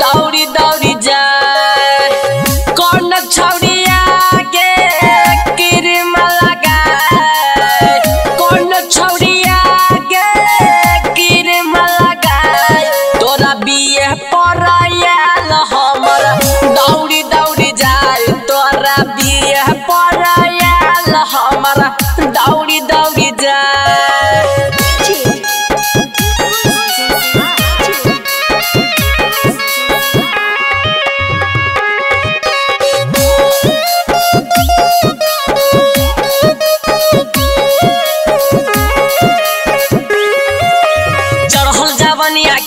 दौड़ी दौड़ी जाए कौन छौड़िया गे क्रीम लगाए कौन छौड़िया गे क्रीम लगाए तोरा बिये पड़ायल हमर दौड़ी दौड़ी जाए तोरा बिये पड़ायल हमर दौड़ी दौड़ी जाए।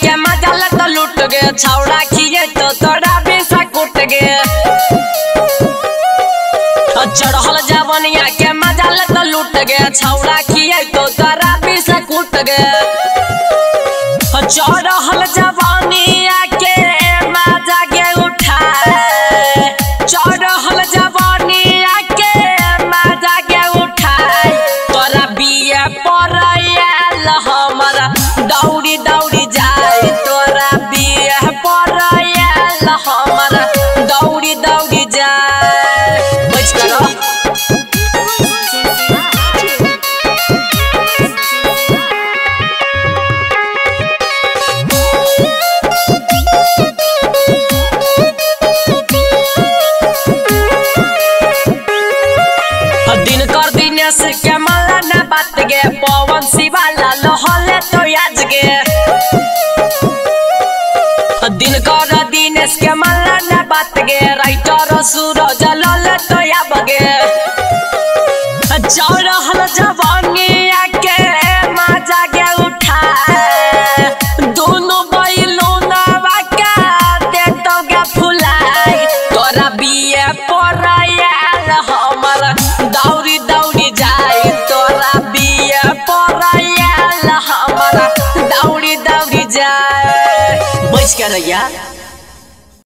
के मजा लग लुट गे छौड़ा खिए तो तोरा बेसा कुट गे चढ़ल जवनिया के मजा लग लुट गे छौड़ा खिए तो तोरा बेसा कुट गे चढ़ल जवनिया के मजा गे उठाए चढ़ल जवनिया के मजा गे उठाए तोरा बिये पड़ायल हमर दौड़ी दौड़ी जाए तोरा बिये पड़ायल हमर दौड़ी दौड़ी जाए। बच करो दिन कर दिनेश के मला न बात गे पवन शिवाला लहले तो आज गे दिन कर दिनेश के मला न बात गे राइटर सूरज लहले तो आब गे चढ़ल जवानिया के मजा गे उठाए दोनों बैलूनवा के दे तो गे फुलाए तोरा बिये पड़ायल हमर दौड़ी दौड़ी जाए तोरा बिये पड़ायल हमर दौड़ी दौड़ी जाए। बच कर यार।